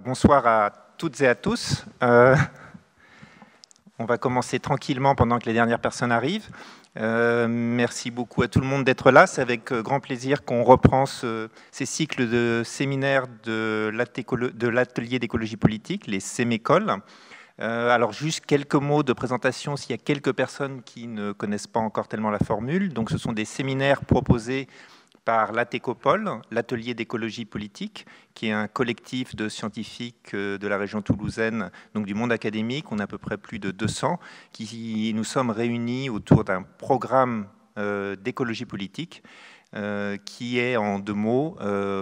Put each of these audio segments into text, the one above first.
Bonsoir à toutes et à tous. On va commencer tranquillement pendant que les dernières personnes arrivent. Merci beaucoup à tout le monde d'être là. C'est avec grand plaisir qu'on reprend ces cycles de séminaires de l'atelier d'écologie politique, les Sémécoles. Alors juste quelques mots de présentation s'il y a quelques personnes qui ne connaissent pas encore tellement la formule. Donc ce sont des séminaires proposés par l'ATECOPOL, l'Atelier d'écologie politique, qui est un collectif de scientifiques de la région toulousaine, donc du monde académique. On est à peu près plus de 200, qui nous sommes réunis autour d'un programme d'écologie politique qui est, en deux mots,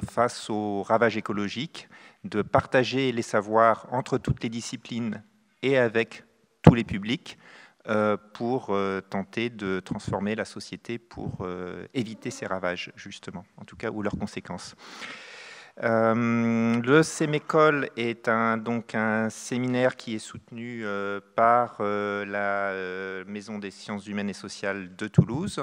face aux ravages écologiques, de partager les savoirs entre toutes les disciplines et avec tous les publics, pour tenter de transformer la société pour éviter ces ravages, justement, en tout cas, ou leurs conséquences. Le Sémécole est donc un séminaire qui est soutenu par la Maison des sciences humaines et sociales de Toulouse,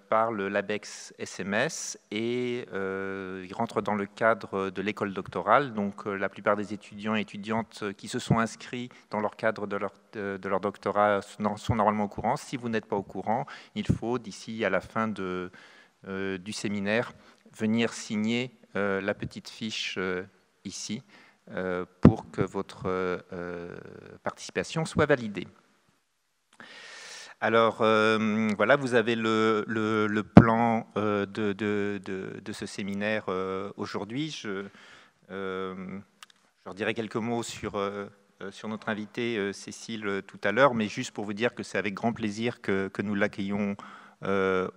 par le LABEX SMS, et il rentre dans le cadre de l'école doctorale. Donc la plupart des étudiants et étudiantes qui se sont inscrits dans leur cadre de leur doctorat sont normalement au courant. Si vous n'êtes pas au courant, il faut, d'ici à la fin du séminaire, venir signer la petite fiche ici pour que votre participation soit validée. Alors voilà, vous avez le plan de ce séminaire aujourd'hui. Je leur dirai quelques mots sur notre invitée Cécile tout à l'heure, mais juste pour vous dire que c'est avec grand plaisir que nous l'accueillons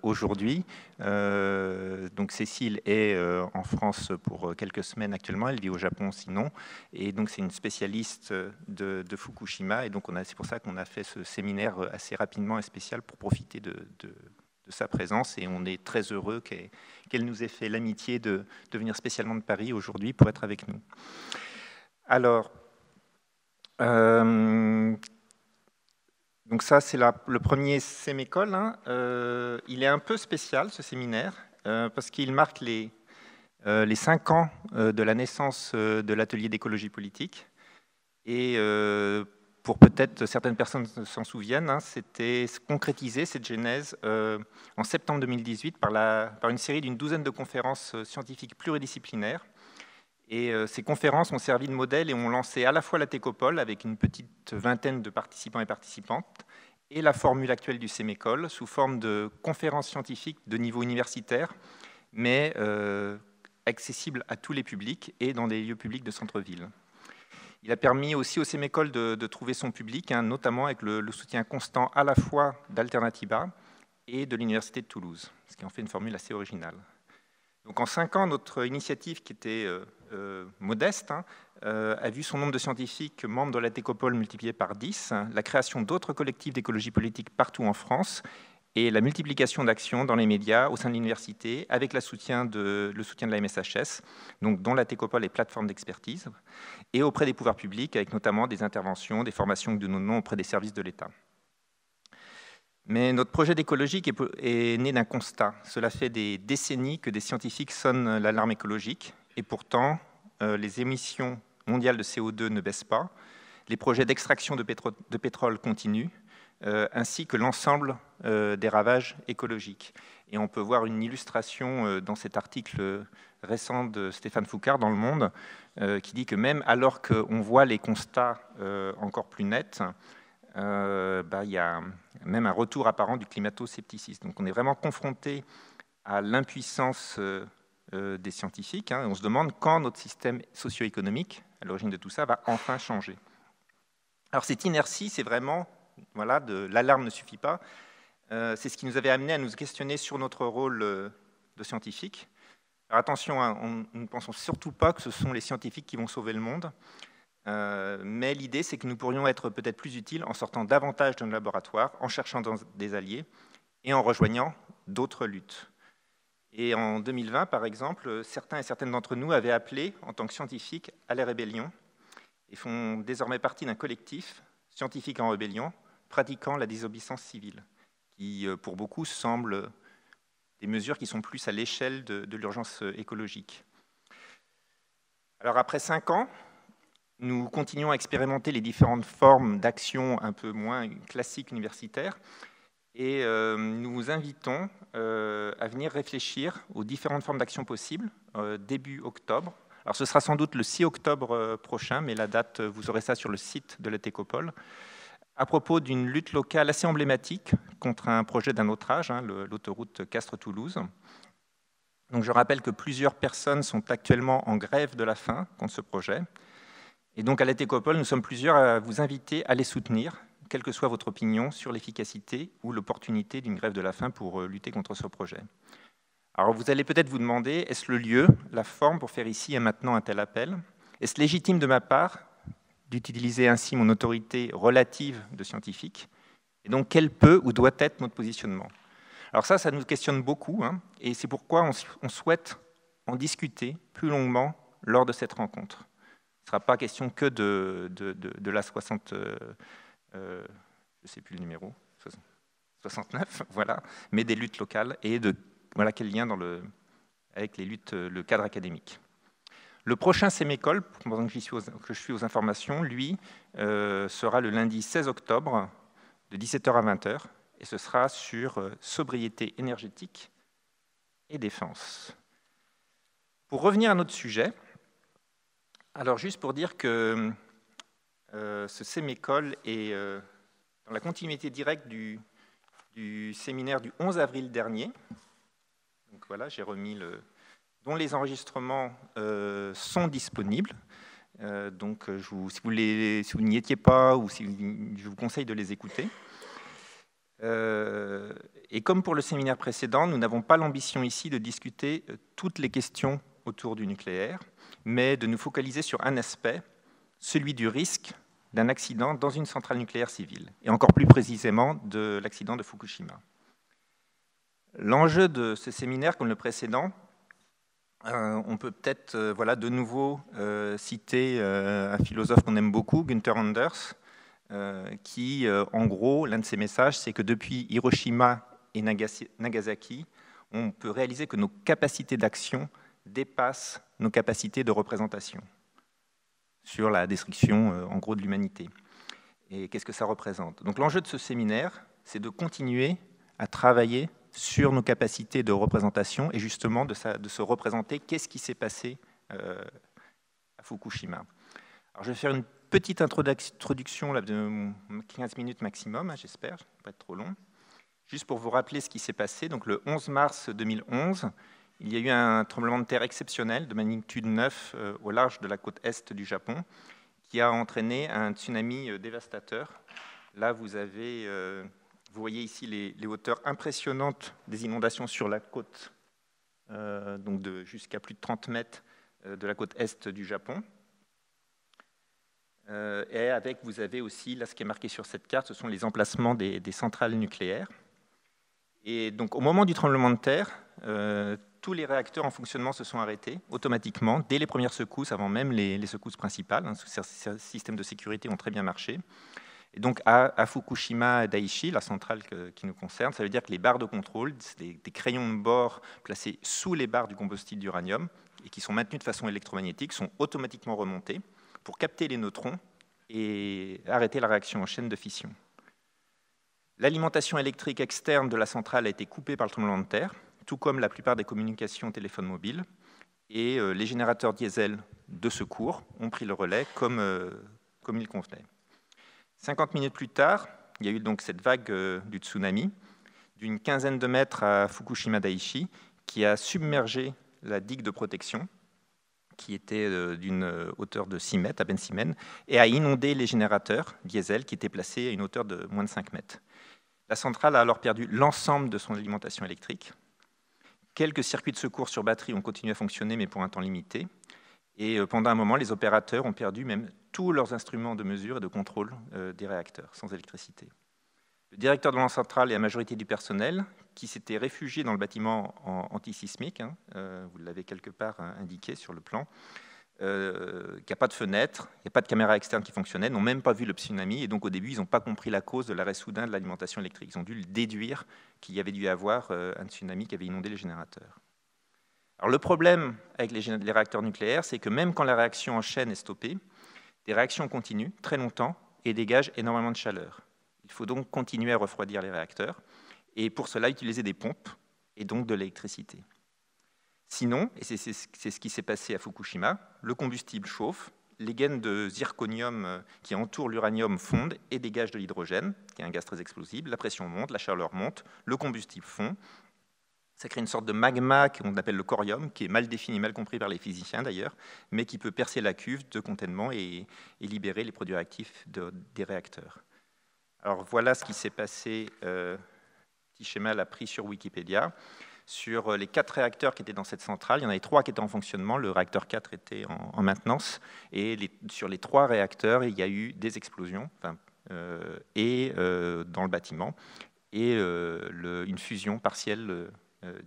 aujourd'hui. Donc Cécile est en France pour quelques semaines actuellement, elle vit au Japon sinon, et donc c'est une spécialiste de Fukushima, et donc c'est pour ça qu'on a fait ce séminaire assez rapidement et spécial pour profiter de sa présence, et on est très heureux qu'elle nous ait fait l'amitié de venir spécialement de Paris aujourd'hui pour être avec nous. Alors, donc ça, c'est le premier Sémécole. Hein. Il est un peu spécial, ce séminaire, parce qu'il marque les 5 ans de la naissance de l'atelier d'écologie politique. Et pour peut-être certaines personnes s'en souviennent, hein, c'était concrétisé, cette genèse, en septembre 2018 par une série d'une douzaine de conférences scientifiques pluridisciplinaires. Et ces conférences ont servi de modèle et ont lancé à la fois la TECOPOL avec une petite vingtaine de participants et participantes et la formule actuelle du Sémécole sous forme de conférences scientifiques de niveau universitaire, mais accessibles à tous les publics et dans des lieux publics de centre-ville. Il a permis aussi au Sémécole de trouver son public, hein, notamment avec le soutien constant à la fois d'Alternativa et de l'Université de Toulouse, ce qui en fait une formule assez originale. Donc en 5 ans, notre initiative, qui était modeste, hein, a vu son nombre de scientifiques membres de la TECOPOL multiplié par 10, la création d'autres collectifs d'écologie politique partout en France, et la multiplication d'actions dans les médias au sein de l'université, avec le soutien de la MSHS, donc dont la TECOPOL est plateforme d'expertise, et auprès des pouvoirs publics, avec notamment des interventions, des formations de nos noms auprès des services de l'État. Mais notre projet d'écologique est né d'un constat. Cela fait des décennies que des scientifiques sonnent l'alarme écologique, et pourtant, les émissions mondiales de CO2 ne baissent pas, les projets d'extraction de pétrole continuent, ainsi que l'ensemble des ravages écologiques. Et on peut voir une illustration dans cet article récent de Stéphane Foucard dans Le Monde, qui dit que même alors qu'on voit les constats encore plus nets, il y a même un retour apparent du climato-scepticisme. Donc on est vraiment confronté à l'impuissance des scientifiques. Hein, et on se demande quand notre système socio-économique, à l'origine de tout ça, va enfin changer. Alors cette inertie, c'est vraiment, voilà, l'alarme ne suffit pas. C'est ce qui nous avait amené à nous questionner sur notre rôle de scientifique. Alors attention, hein, nous ne pensons surtout pas que ce sont les scientifiques qui vont sauver le monde. Mais l'idée, c'est que nous pourrions être peut-être plus utiles en sortant davantage de nos laboratoires, en cherchant des alliés et en rejoignant d'autres luttes. Et en 2020, par exemple, certains et certaines d'entre nous avaient appelé, en tant que scientifiques, à la rébellion et font désormais partie d'un collectif, Scientifiques en rébellion, pratiquant la désobéissance civile, qui, pour beaucoup, semble des mesures qui sont plus à l'échelle de l'urgence écologique. Alors, après 5 ans, Nous continuons à expérimenter les différentes formes d'action un peu moins classiques universitaires et nous vous invitons à venir réfléchir aux différentes formes d'action possibles début octobre. Alors ce sera sans doute le 6 octobre prochain, mais la date, vous aurez ça sur le site de la Técopole, à propos d'une lutte locale assez emblématique contre un projet d'un autre âge, l'autoroute Castres-Toulouse. Donc je rappelle que plusieurs personnes sont actuellement en grève de la faim contre ce projet. Et donc à la Técopole, nous sommes plusieurs à vous inviter à les soutenir, quelle que soit votre opinion sur l'efficacité ou l'opportunité d'une grève de la faim pour lutter contre ce projet. Alors vous allez peut-être vous demander, est-ce le lieu, la forme pour faire ici et maintenant un tel appel? Est-ce légitime de ma part d'utiliser ainsi mon autorité relative de scientifique? Et donc quel peut ou doit être notre positionnement? Alors ça nous questionne beaucoup, et c'est pourquoi on souhaite en discuter plus longuement lors de cette rencontre. Ce ne sera pas question que de la 60, je ne sais plus le numéro, 69, voilà, mais des luttes locales et de voilà quel lien avec les luttes, le cadre académique. Le prochain Sémécole, pendant que je suis aux informations, lui, sera le lundi 16 octobre de 17h à 20h, et ce sera sur sobriété énergétique et défense. Pour revenir à notre sujet, alors juste pour dire que ce Sémécole est dans la continuité directe du séminaire du 11 avril dernier. Donc voilà, j'ai remis dont les enregistrements sont disponibles. Donc si vous n'y étiez pas ou je vous conseille de les écouter. Et comme pour le séminaire précédent, nous n'avons pas l'ambition ici de discuter toutes les questions autour du nucléaire, mais de nous focaliser sur un aspect, celui du risque d'un accident dans une centrale nucléaire civile, et encore plus précisément de l'accident de Fukushima. L'enjeu de ce séminaire, comme le précédent, on peut peut-être de nouveau citer un philosophe qu'on aime beaucoup, Günther Anders, qui, en gros, l'un de ses messages, c'est que depuis Hiroshima et Nagasaki, on peut réaliser que nos capacités d'action dépassent nos capacités de représentation sur la destruction, en gros, de l'humanité. Et qu'est-ce que ça représente? Donc l'enjeu de ce séminaire, c'est de continuer à travailler sur nos capacités de représentation et justement de se représenter qu'est-ce qui s'est passé à Fukushima. Alors je vais faire une petite introduction là, de 15 minutes maximum, j'espère, ça ne va pas être trop long. Juste pour vous rappeler ce qui s'est passé, donc le 11 mars 2011, il y a eu un tremblement de terre exceptionnel de magnitude 9 au large de la côte est du Japon, qui a entraîné un tsunami dévastateur. Là, vous voyez ici les hauteurs impressionnantes des inondations sur la côte, donc jusqu'à plus de 30 mètres de la côte est du Japon. Et vous avez aussi, là, ce qui est marqué sur cette carte, ce sont les emplacements des centrales nucléaires. Et donc, au moment du tremblement de terre, tous les réacteurs en fonctionnement se sont arrêtés automatiquement, dès les premières secousses, avant même les secousses principales. Ces systèmes de sécurité ont très bien marché. Et donc, à Fukushima Daiichi, la centrale qui nous concerne, ça veut dire que les barres de contrôle, des crayons de bord placés sous les barres du combustible d'uranium et qui sont maintenus de façon électromagnétique, sont automatiquement remontés pour capter les neutrons et arrêter la réaction en chaîne de fission. L'alimentation électrique externe de la centrale a été coupée par le tremblement de terre, tout comme la plupart des communications téléphones mobiles, et les générateurs diesel de secours ont pris le relais comme il convenait. 50 minutes plus tard, il y a eu donc cette vague du tsunami d'une quinzaine de mètres à Fukushima Daiichi qui a submergé la digue de protection, qui était d'une hauteur de 6 mètres, à peine 6 mètres, et a inondé les générateurs diesel qui étaient placés à une hauteur de moins de 5 mètres. La centrale a alors perdu l'ensemble de son alimentation électrique. Quelques circuits de secours sur batterie ont continué à fonctionner, mais pour un temps limité. Et pendant un moment, les opérateurs ont perdu même tous leurs instruments de mesure et de contrôle des réacteurs, sans électricité. Le directeur de la centrale et la majorité du personnel, qui s'était réfugié dans le bâtiment antisismique, vous l'avez quelque part indiqué sur le plan, qu'il n'y a pas de fenêtre, il n'y a pas de caméra externe qui fonctionnait, n'ont même pas vu le tsunami, et donc au début, ils n'ont pas compris la cause de l'arrêt soudain de l'alimentation électrique. Ils ont dû le déduire qu'il y avait dû y avoir un tsunami qui avait inondé les générateurs. Alors le problème avec les réacteurs nucléaires, c'est que même quand la réaction en chaîne est stoppée, des réactions continues très longtemps et dégage énormément de chaleur. Il faut donc continuer à refroidir les réacteurs et pour cela utiliser des pompes et donc de l'électricité. Sinon, et c'est ce qui s'est passé à Fukushima, le combustible chauffe, les gaines de zirconium qui entourent l'uranium fondent et dégagent de l'hydrogène, qui est un gaz très explosif, la pression monte, la chaleur monte, le combustible fond. Ça crée une sorte de magma qu'on appelle le corium, qui est mal défini, mal compris par les physiciens d'ailleurs, mais qui peut percer la cuve de containment et libérer les produits réactifs des réacteurs. Alors voilà ce qui s'est passé, petit schéma l'a pris sur Wikipédia. Sur les 4 réacteurs qui étaient dans cette centrale, il y en avait 3 qui étaient en fonctionnement, le réacteur 4 était en maintenance, et sur les 3 réacteurs, il y a eu des explosions dans le bâtiment, et une fusion partielle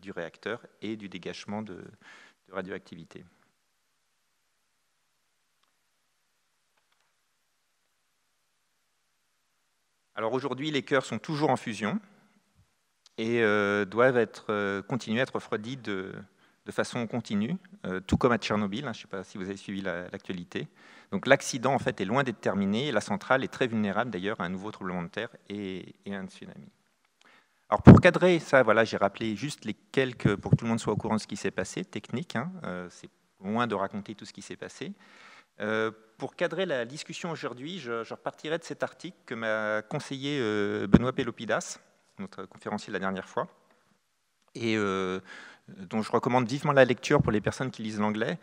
du réacteur et du dégagement de radioactivité. Alors aujourd'hui, les cœurs sont toujours en fusion et doivent continuer à être refroidis de façon continue, tout comme à Tchernobyl. Je ne sais pas si vous avez suivi l'actualité. Donc l'accident en fait est loin d'être terminé et la centrale est très vulnérable d'ailleurs à un nouveau tremblement de terre et un tsunami. Alors pour cadrer ça, voilà, j'ai rappelé juste les quelques, pour que tout le monde soit au courant de ce qui s'est passé, technique, c'est loin de raconter tout ce qui s'est passé. Pour cadrer la discussion aujourd'hui, je repartirai de cet article que m'a conseillé Benoît Pelopidas, notre conférencier de la dernière fois, et dont je recommande vivement la lecture pour les personnes qui lisent l'anglais,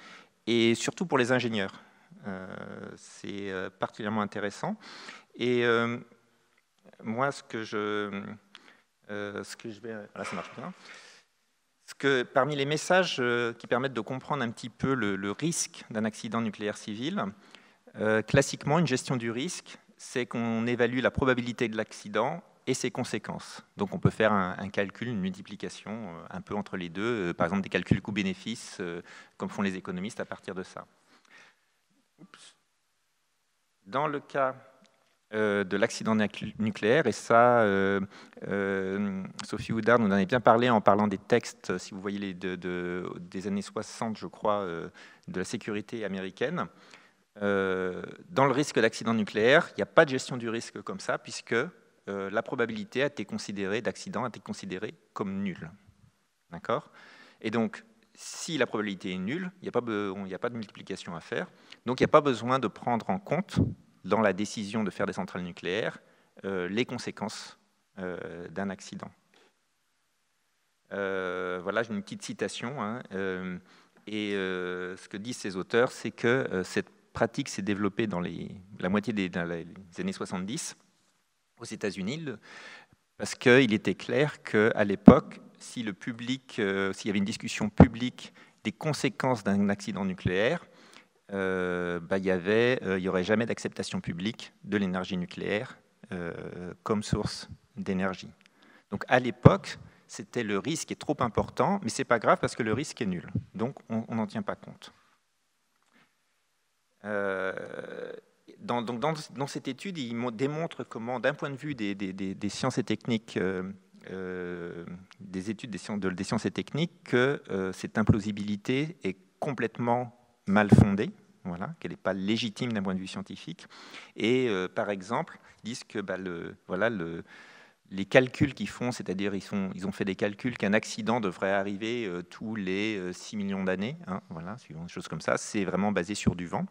et surtout pour les ingénieurs. C'est particulièrement intéressant. Et moi, ce que je vais... Voilà, ça marche bien. Parmi les messages qui permettent de comprendre un petit peu le risque d'un accident nucléaire civil, classiquement, une gestion du risque, c'est qu'on évalue la probabilité de l'accident et ses conséquences. Donc on peut faire un calcul, une multiplication un peu entre les deux, par exemple des calculs coûts-bénéfices, comme font les économistes à partir de ça. Dans le cas de l'accident nucléaire, et ça, Sophie Houdard nous en avait bien parlé en parlant des textes, si vous voyez des années 60, je crois, de la sécurité américaine. Dans le risque d'accident nucléaire, il n'y a pas de gestion du risque comme ça, puisque la probabilité d'accident a été considérée comme nulle. D'accord ? Et donc, si la probabilité est nulle, il n'y a pas de multiplication à faire, donc il n'y a pas besoin de prendre en compte dans la décision de faire des centrales nucléaires les conséquences d'un accident. Voilà, j'ai une petite citation. Ce que disent ces auteurs, c'est que cette pratique s'est développée dans la moitié des années 70 aux États-Unis, parce qu'il était clair qu'à l'époque, s'il y avait une discussion publique des conséquences d'un accident nucléaire, il n'y aurait jamais d'acceptation publique de l'énergie nucléaire comme source d'énergie. Donc à l'époque, le risque est trop important, mais ce n'est pas grave parce que le risque est nul. Donc on n'en tient pas compte. Dans cette étude, il démontre comment, d'un point de vue des sciences et techniques, des études des sciences et techniques, que cette implausibilité est complètement mal fondée, voilà, qu'elle n'est pas légitime d'un point de vue scientifique. Et par exemple, ils disent que les calculs qu'ils font, c'est-à-dire ils ont fait des calculs qu'un accident devrait arriver tous les 6 millions d'années, voilà, suivant des choses comme ça, c'est vraiment basé sur du vent.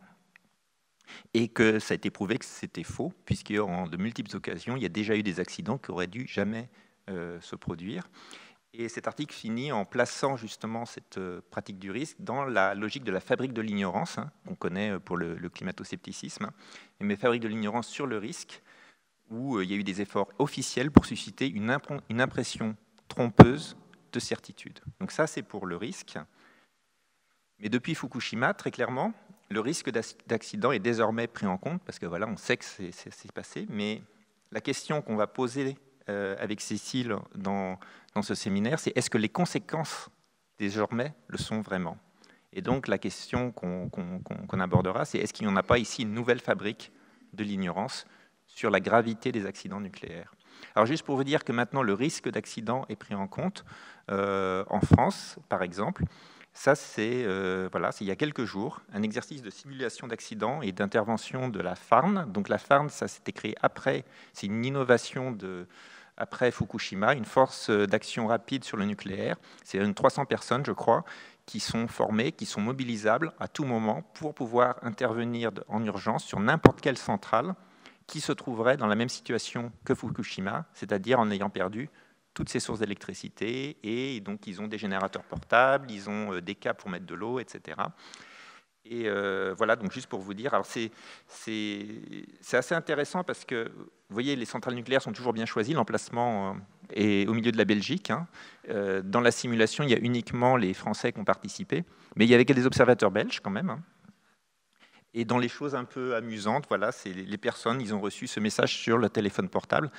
Et que ça a été prouvé que c'était faux, puisqu'en de multiples occasions, il y a déjà eu des accidents qui auraient dû jamais se produire. Et cet article finit en plaçant justement cette pratique du risque dans la logique de la fabrique de l'ignorance, qu'on connaît pour le climato-scepticisme, mais fabrique de l'ignorance sur le risque, où il y a eu des efforts officiels pour susciter une impression trompeuse de certitude. Donc ça, c'est pour le risque. Mais depuis Fukushima, très clairement, le risque d'accident est désormais pris en compte, parce que voilà, on sait que c'est passé, mais la question qu'on va poser avec Cécile dans ce séminaire, c'est est-ce que les conséquences désormais le sont vraiment? Et donc la question qu'on abordera, c'est est-ce qu'il n'y en a pas ici une nouvelle fabrique de l'ignorance sur la gravité des accidents nucléaires? Alors juste pour vous dire que maintenant le risque d'accident est pris en compte, en France par exemple, Ça, c'est voilà, il y a quelques jours, un exercice de simulation d'accident et d'intervention de la FARN. Donc la FARN, ça s'était créé après, c'est une innovation après Fukushima, une force d'action rapide sur le nucléaire. C'est une 300 personnes, je crois, qui sont formées, qui sont mobilisables à tout moment pour pouvoir intervenir en urgence sur n'importe quelle centrale qui se trouverait dans la même situation que Fukushima, c'est-à-dire en ayant perdu toutes ces sources d'électricité, et donc ils ont des générateurs portables, ils ont des câbles pour mettre de l'eau, etc. Et voilà, donc juste pour vous dire, alors c'est assez intéressant parce que, vous voyez, les centrales nucléaires sont toujours bien choisies, l'emplacement est au milieu de la Belgique. Dans la simulation, il y a uniquement les Français qui ont participé, mais il y avait des observateurs belges quand même. Et dans les choses un peu amusantes, voilà, c'est les personnes, ils ont reçu ce message sur le téléphone portable,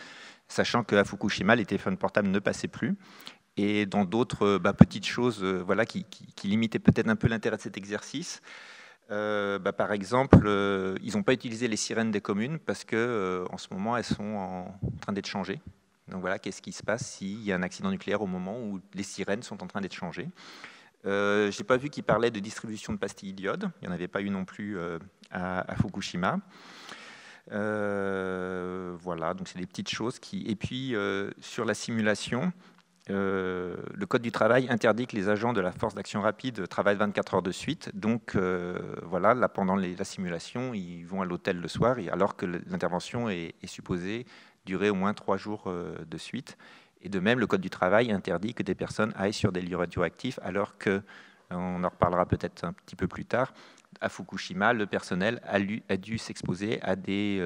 sachant qu'à Fukushima, les téléphones portables ne passaient plus. Et dans d'autres petites choses voilà, qui limitaient peut-être un peu l'intérêt de cet exercice, par exemple, ils n'ont pas utilisé les sirènes des communes parce que en ce moment, elles sont en train d'être changées. Donc voilà, qu'est-ce qui se passe s'il y a un accident nucléaire au moment où les sirènes sont en train d'être changées. Je n'ai pas vu qu'il parlait de distribution de pastilles d'iode. Il n'y en avait pas eu non plus à Fukushima. Voilà, donc c'est des petites choses qui... Et puis, sur la simulation, le Code du travail interdit que les agents de la force d'action rapide travaillent 24 heures de suite. Donc, voilà, là, pendant la simulation, ils vont à l'hôtel le soir, alors que l'intervention est supposée durer au moins 3 jours de suite. Et de même, le Code du travail interdit que des personnes aillent sur des lieux radioactifs, alors que, on en reparlera peut-être un petit peu plus tard, à Fukushima, le personnel a dû s'exposer à des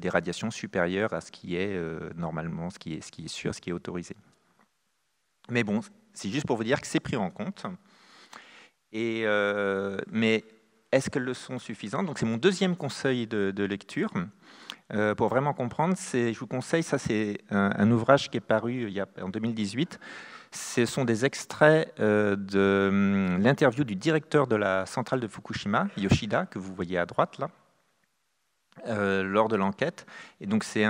radiations supérieures à ce qui est normalement, ce qui est sûr, ce qui est autorisé. Mais bon, c'est juste pour vous dire que c'est pris en compte. Et, mais est-ce qu'elles le sont suffisantes? Donc c'est mon deuxième conseil de lecture. Pour vraiment comprendre, je vous conseille, ça c'est un ouvrage qui est paru en 2018. Ce sont des extraits de l'interview du directeur de la centrale de Fukushima, Yoshida, que vous voyez à droite là, lors de l'enquête. Et donc c'est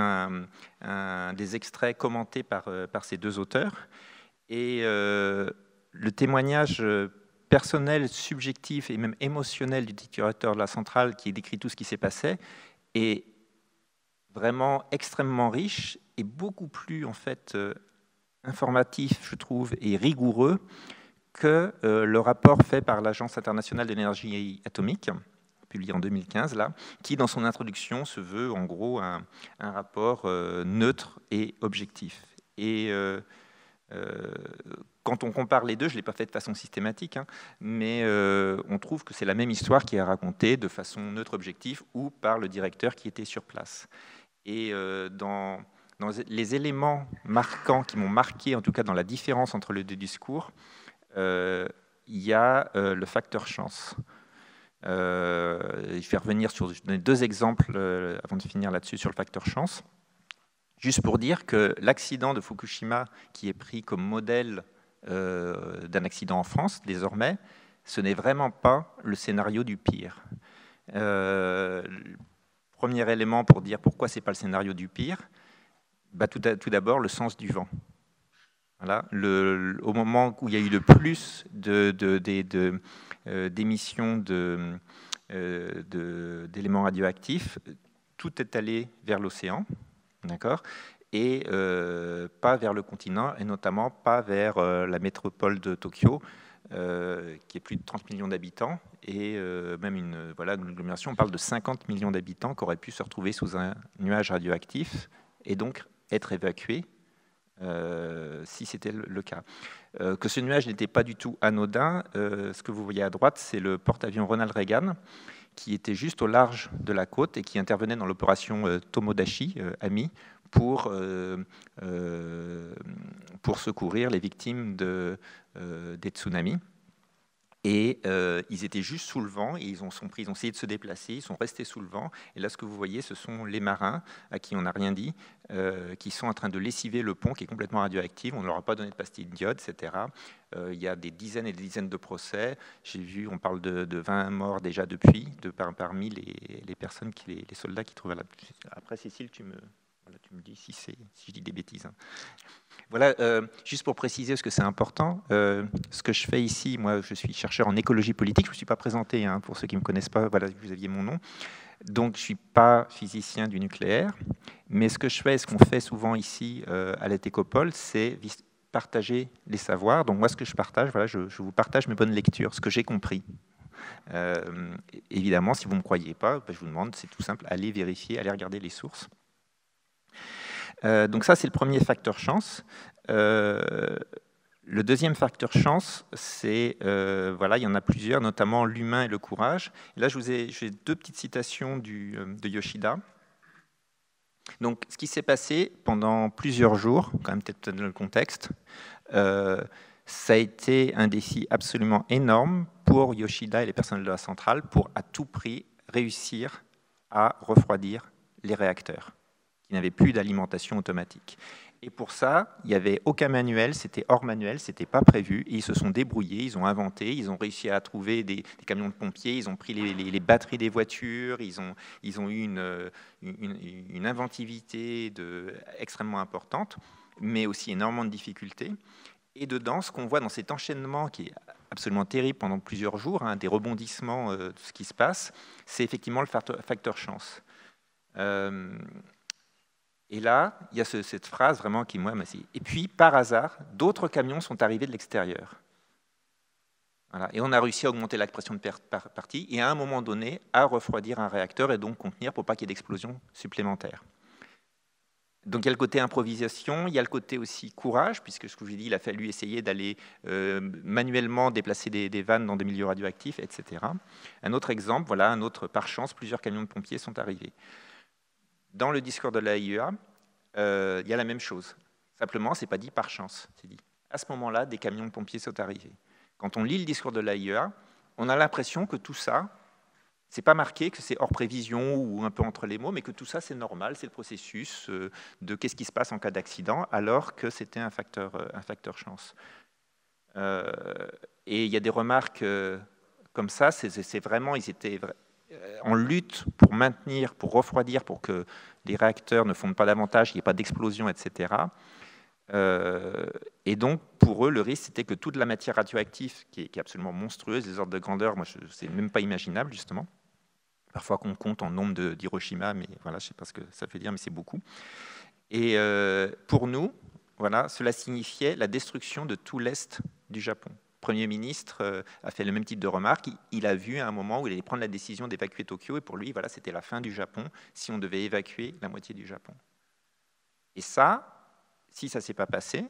des extraits commentés par ces deux auteurs. Et le témoignage personnel, subjectif et même émotionnel du directeur de la centrale qui décrit tout ce qui s'est passé est vraiment extrêmement riche et beaucoup plus en fait informatif, je trouve, et rigoureux que le rapport fait par l'Agence internationale de l'énergie atomique, publié en 2015, là, qui, dans son introduction, se veut en gros un rapport neutre et objectif. Et quand on compare les deux, je ne l'ai pas fait de façon systématique, mais on trouve que c'est la même histoire qui est racontée de façon neutre, objective, ou par le directeur qui était sur place. Et dans les éléments marquants qui m'ont marqué, en tout cas dans la différence entre les deux discours, il y a le facteur chance. Je vais revenir sur deux exemples avant de finir là-dessus sur le facteur chance. Juste pour dire que l'accident de Fukushima, qui est pris comme modèle d'un accident en France, désormais, ce n'est vraiment pas le scénario du pire. Premier élément pour dire pourquoi ce n'est pas le scénario du pire, tout d'abord le sens du vent. Voilà. Au moment où il y a eu le plus d'émissions d'éléments radioactifs, tout est allé vers l'océan, d'accord, et pas vers le continent, et notamment pas vers la métropole de Tokyo, qui est plus de 30 millions d'habitants, et même une agglomération, on parle de 50 millions d'habitants qui auraient pu se retrouver sous un nuage radioactif et donc être évacués si c'était le cas. Que ce nuage n'était pas du tout anodin, ce que vous voyez à droite, c'est le porte-avions Ronald Reagan, qui était juste au large de la côte et qui intervenait dans l'opération Tomodachi, Ami, pour secourir les victimes des tsunamis. Et ils étaient juste sous le vent, et ils ont essayé de se déplacer, ils sont restés sous le vent. Et là, ce que vous voyez, ce sont les marins, à qui on n'a rien dit, qui sont en train de lessiver le pont, qui est complètement radioactif. On ne leur a pas donné de pastilles d'iode, etc. Il y a des dizaines et des dizaines de procès. J'ai vu, on parle de 20 morts déjà depuis, parmi les personnes, les soldats qui trouvaient là. Après, Cécile, tu me dis si je dis des bêtises. Voilà, juste pour préciser, parce que c'est important, ce que je fais ici, moi je suis chercheur en écologie politique, je ne me suis pas présenté, hein, pour ceux qui ne me connaissent pas, voilà, vous aviez mon nom. Donc je ne suis pas physicien du nucléaire, mais ce que je fais, ce qu'on fait souvent ici à la Técopole, c'est partager les savoirs. Donc moi ce que je partage, voilà, je vous partage mes bonnes lectures, ce que j'ai compris. Évidemment, si vous ne me croyez pas, je vous demande, c'est tout simple, allez vérifier, allez regarder les sources. Donc ça, c'est le premier facteur chance. Le deuxième facteur chance, c'est, voilà, il y en a plusieurs, notamment l'humain et le courage. Et là, j'ai deux petites citations de Yoshida. Donc, ce qui s'est passé pendant plusieurs jours, quand même peut-être dans le contexte, ça a été un défi absolument énorme pour Yoshida et les personnels de la centrale pour à tout prix réussir à refroidir les réacteurs qui n'avaient plus d'alimentation automatique. Et pour ça, il n'y avait aucun manuel, c'était hors manuel, ce n'était pas prévu. Et ils se sont débrouillés, ils ont inventé, ils ont réussi à trouver des camions de pompiers, ils ont pris les batteries des voitures, ils ont eu une inventivité extrêmement importante, mais aussi énormément de difficultés. Et dedans, ce qu'on voit dans cet enchaînement qui est absolument terrible pendant plusieurs jours, hein, des rebondissements de ce qui se passe, c'est effectivement le facteur chance. Et là, il y a cette phrase vraiment qui, moi, m'a dit. Et puis, par hasard, d'autres camions sont arrivés de l'extérieur. Voilà. Et on a réussi à augmenter la pression de partie et à un moment donné, à refroidir un réacteur et donc contenir pour pas qu'il y ait d'explosion supplémentaire. Donc il y a le côté improvisation, il y a le côté aussi courage, puisque ce que je vous ai dit, il a fallu essayer d'aller manuellement déplacer des vannes dans des milieux radioactifs, etc. Un autre exemple, voilà, un autre par chance, plusieurs camions de pompiers sont arrivés. Dans le discours de l'AIEA, il y a la même chose. Simplement, ce n'est pas dit par chance. C'est dit, à ce moment-là, des camions de pompiers sont arrivés. Quand on lit le discours de l'AIEA, on a l'impression que tout ça, c'est pas marqué que c'est hors prévision ou un peu entre les mots, mais que tout ça, c'est normal, c'est le processus de qu'est-ce qui se passe en cas d'accident, alors que c'était un facteur chance. Et il y a des remarques comme ça, c'est vraiment, ils étaient en lutte pour maintenir, pour refroidir, pour que les réacteurs ne fondent pas davantage, qu'il n'y ait pas d'explosion, etc. Et donc, pour eux, le risque, c'était que toute la matière radioactive, qui est absolument monstrueuse, des ordres de grandeur, moi, c'est même pas imaginable, justement. Parfois qu'on compte en nombre d'Hiroshima, mais voilà, je ne sais pas ce que ça veut dire, mais c'est beaucoup. Et pour nous, voilà, cela signifiait la destruction de tout l'Est du Japon. Le Premier ministre a fait le même type de remarque. Il a vu à un moment où il allait prendre la décision d'évacuer Tokyo, et pour lui, voilà, c'était la fin du Japon si on devait évacuer la moitié du Japon. Et ça, si ça ne s'est pas passé,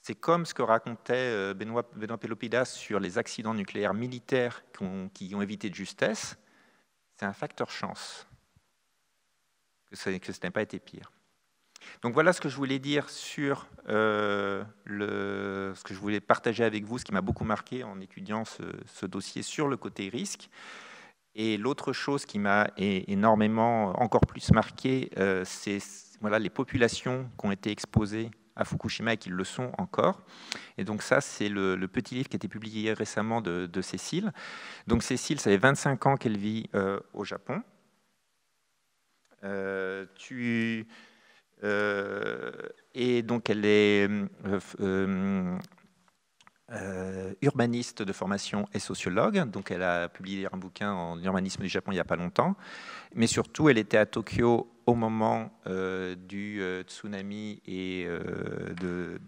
c'est comme ce que racontait Benoît Pelopidas sur les accidents nucléaires militaires qui ont évité de justesse. C'est un facteur chance que ce n'ait pas été pire. Donc voilà ce que je voulais dire sur ce que je voulais partager avec vous, ce qui m'a beaucoup marqué en étudiant ce dossier sur le côté risque. Et l'autre chose qui m'a énormément, encore plus marqué, c'est voilà, les populations qui ont été exposées à Fukushima et qui le sont encore. Et donc ça, c'est le petit livre qui a été publié récemment de Cécile. Donc Cécile, ça fait 25 ans qu'elle vit au Japon. Et donc elle est urbaniste de formation et sociologue, donc elle a publié un bouquin en urbanisme du Japon il n'y a pas longtemps, mais surtout elle était à Tokyo au moment du tsunami et de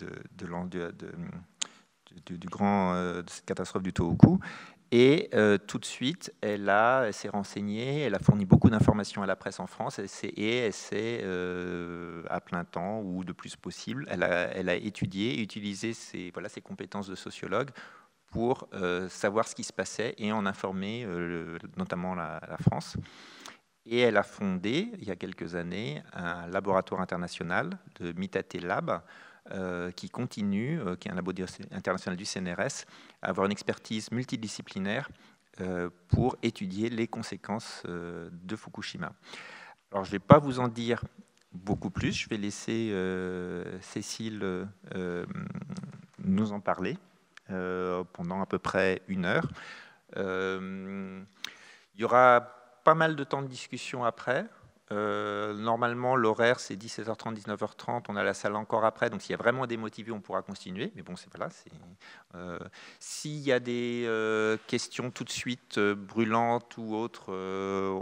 cette catastrophe du Tohoku. Et tout de suite, elle s'est renseignée, elle a fourni beaucoup d'informations à la presse en France, et elle s'est, à plein temps ou de plus possible, elle a étudié et utilisé ses compétences de sociologue pour savoir ce qui se passait et en informer notamment la France. Et elle a fondé, il y a quelques années, un laboratoire international, le Mitate Lab, qui continue, qui est un labo international du CNRS, à avoir une expertise multidisciplinaire pour étudier les conséquences de Fukushima. Alors, je ne vais pas vous en dire beaucoup plus, je vais laisser Cécile nous en parler pendant à peu près 1 heure. Il y aura pas mal de temps de discussion après. Normalement, l'horaire, c'est 17h30, 19h30. On a la salle encore après. Donc, s'il y a vraiment des motivés, on pourra continuer. Mais bon, voilà. S'il y a des questions tout de suite brûlantes ou autres,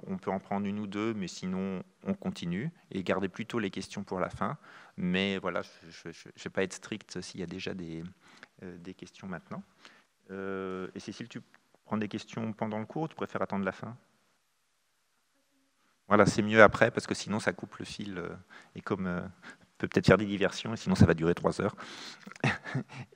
on peut en prendre une ou deux. Mais sinon, on continue. Et garder plutôt les questions pour la fin. Mais voilà, je ne vais pas être strict s'il y a déjà des questions maintenant. Et Cécile, tu prends des questions pendant le cours ou tu préfères attendre la fin ? Voilà, c'est mieux après, parce que sinon ça coupe le fil, et comme peut peut-être faire des diversions, et sinon ça va durer 3 heures.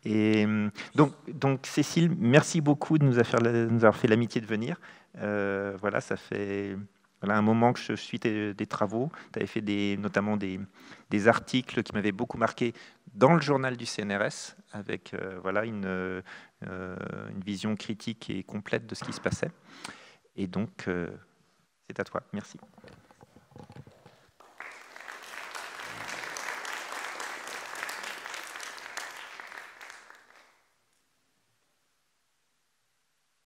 Et donc Cécile, merci beaucoup de nous avoir fait l'amitié de venir. Voilà, ça fait un moment que je suis des travaux. Tu avais fait notamment des articles qui m'avaient beaucoup marqué dans le journal du CNRS, avec voilà, une vision critique et complète de ce qui se passait. Et donc, c'est à toi. Merci.